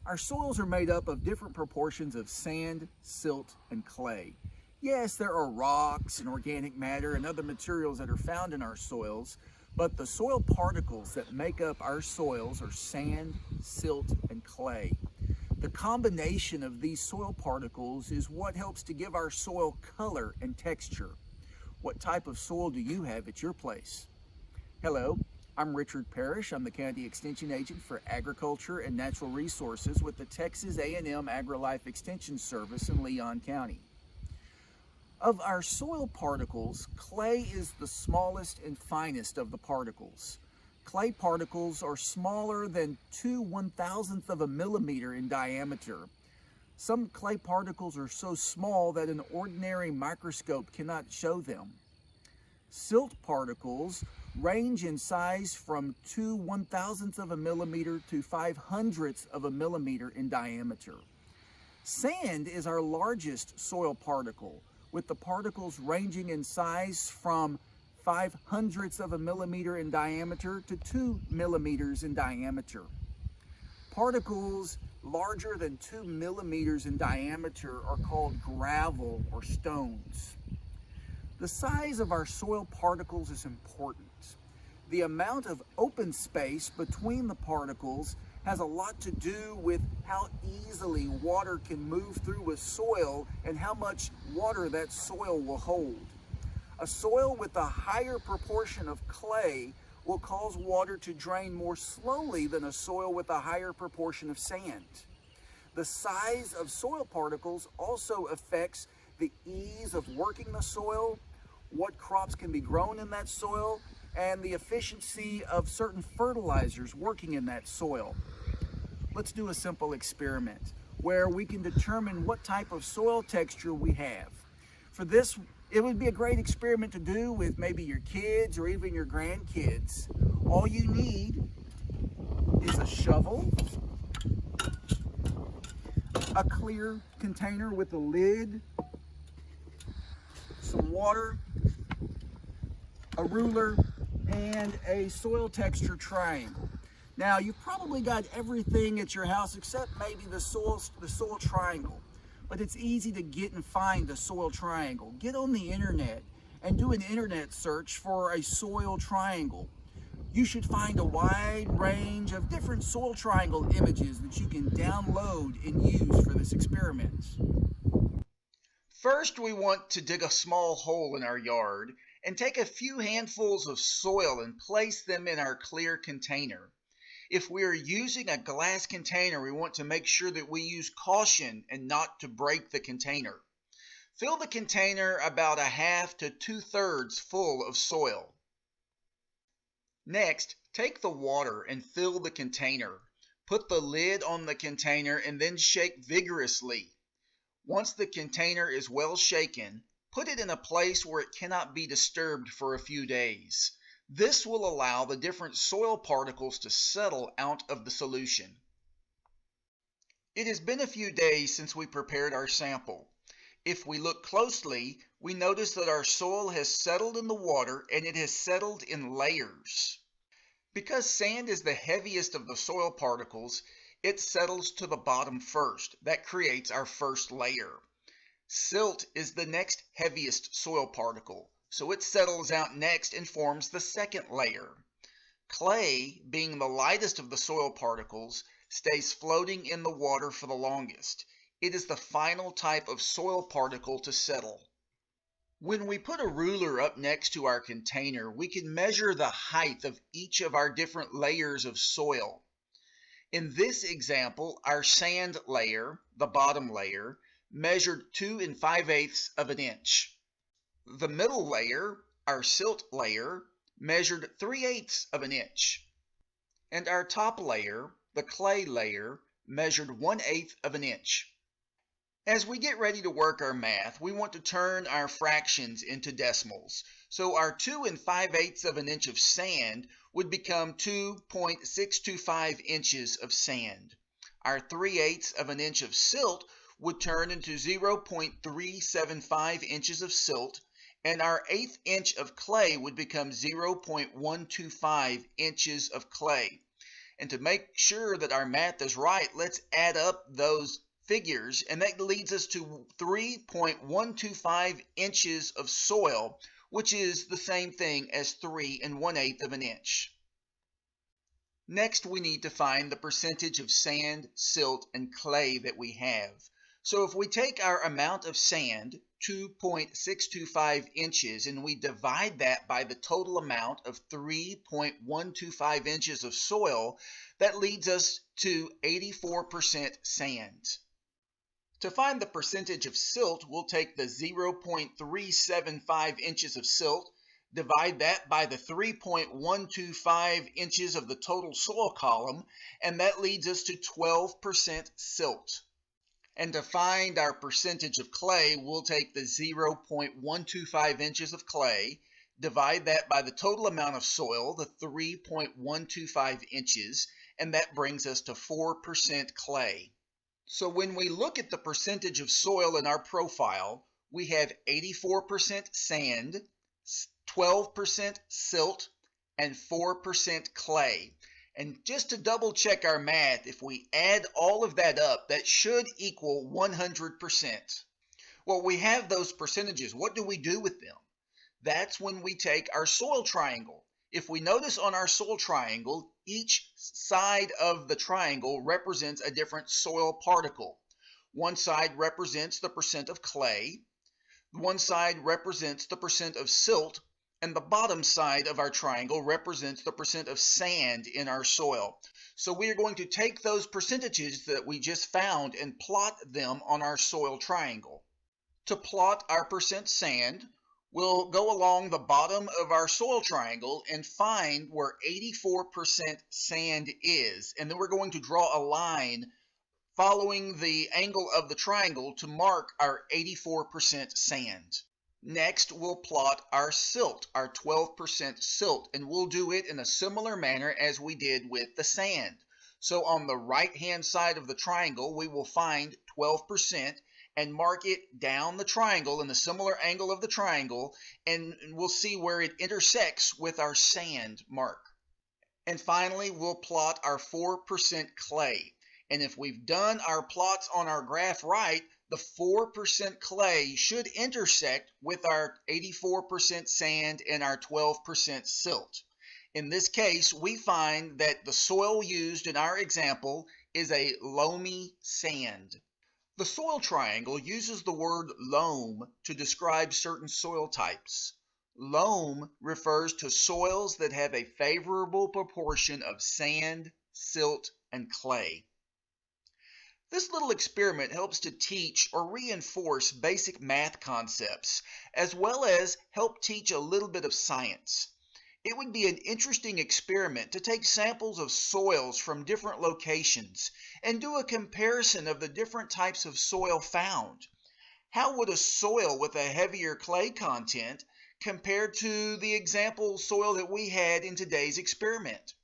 Our soils are made up of different proportions of sand, silt, and clay. Yes, there are rocks and organic matter and other materials that are found in our soils, but the soil particles that make up our soils are sand, silt, and clay. The combination of these soil particles is what helps to give our soil color and texture. What type of soil do you have at your place? Hello, I'm Richard Parrish. I'm the County Extension Agent for Agriculture and Natural Resources with the Texas A&M AgriLife Extension Service in Leon County. Of our soil particles, clay is the smallest and finest of the particles. Clay particles are smaller than 2/1000th of a millimeter in diameter. Some clay particles are so small that an ordinary microscope cannot show them. Silt particles range in size from 2/1000th of a millimeter to 5/100th of a millimeter in diameter. Sand is our largest soil particle, with the particles ranging in size from 5/100ths of a millimeter in diameter to 2 millimeters in diameter. Particles larger than 2 millimeters in diameter are called gravel or stones. The size of our soil particles is important. The amount of open space between the particles has a lot to do with how easily water can move through a soil and how much water that soil will hold. A soil with a higher proportion of clay will cause water to drain more slowly than a soil with a higher proportion of sand. The size of soil particles also affects the ease of working the soil, what crops can be grown in that soil, and the efficiency of certain fertilizers working in that soil. Let's do a simple experiment where we can determine what type of soil texture we have. For this, it would be a great experiment to do with maybe your kids or even your grandkids. All you need is a shovel, a clear container with a lid, some water, a ruler, and a soil texture triangle. Now, you've probably got everything at your house except maybe the soil triangle, but it's easy to get and find the soil triangle. Get on the internet and do an internet search for a soil triangle. You should find a wide range of different soil triangle images that you can download and use for this experiment. First, we want to dig a small hole in our yard and take a few handfuls of soil and place them in our clear container. If we are using a glass container, we want to make sure that we use caution and not to break the container. Fill the container about 1/2 to 2/3 full of soil. Next, take the water and fill the container. Put the lid on the container and then shake vigorously. Once the container is well shaken, put it in a place where it cannot be disturbed for a few days. This will allow the different soil particles to settle out of the solution. It has been a few days since we prepared our sample. If we look closely, we notice that our soil has settled in the water and it has settled in layers. Because sand is the heaviest of the soil particles, it settles to the bottom first. That creates our first layer. Silt is the next heaviest soil particle, so it settles out next and forms the second layer. Clay, being the lightest of the soil particles, stays floating in the water for the longest. It is the final type of soil particle to settle. When we put a ruler up next to our container, we can measure the height of each of our different layers of soil. In this example, our sand layer, the bottom layer, measured 2 5/8 of an inch. The middle layer, our silt layer, measured 3/8 of an inch. And our top layer, the clay layer, measured 1/8 of an inch. As we get ready to work our math, we want to turn our fractions into decimals. So our 2 5/8 of an inch of sand would become 2.625 inches of sand. Our 3/8 of an inch of silt would turn into 0.375 inches of silt, and our 1/8 inch of clay would become 0.125 inches of clay. And to make sure that our math is right, let's add up those figures, and that leads us to 3.125 inches of soil, which is the same thing as 3 1/8 of an inch. Next, we need to find the percentage of sand, silt, and clay that we have. So if we take our amount of sand, 2.625 inches, and we divide that by the total amount of 3.125 inches of soil, that leads us to 84% sand. To find the percentage of silt, we'll take the 0.375 inches of silt, divide that by the 3.125 inches of the total soil column, and that leads us to 12% silt. And to find our percentage of clay, we'll take the 0.125 inches of clay, divide that by the total amount of soil, the 3.125 inches, and that brings us to 4% clay. So when we look at the percentage of soil in our profile, we have 84% sand, 12% silt, and 4% clay. And just to double check our math, if we add all of that up, that should equal 100%. Well, we have those percentages. What do we do with them? That's when we take our soil triangle. If we notice on our soil triangle, each side of the triangle represents a different soil particle. One side represents the percent of clay, one side represents the percent of silt, and the bottom side of our triangle represents the percent of sand in our soil. So we are going to take those percentages that we just found and plot them on our soil triangle. To plot our percent sand, we'll go along the bottom of our soil triangle and find where 84% sand is. And then we're going to draw a line following the angle of the triangle to mark our 84% sand. Next, we'll plot our silt, our 12% silt, and we'll do it in a similar manner as we did with the sand. So on the right-hand side of the triangle, we will find 12% and mark it down the triangle in a similar angle of the triangle, and we'll see where it intersects with our sand mark. And finally, we'll plot our 4% clay. And if we've done our plots on our graph right, the 4% clay should intersect with our 84% sand and our 12% silt. In this case, we find that the soil used in our example is a loamy sand. The soil triangle uses the word loam to describe certain soil types. Loam refers to soils that have a favorable proportion of sand, silt, and clay. This little experiment helps to teach or reinforce basic math concepts, as well as help teach a little bit of science. It would be an interesting experiment to take samples of soils from different locations and do a comparison of the different types of soil found. How would a soil with a heavier clay content compare to the example soil that we had in today's experiment?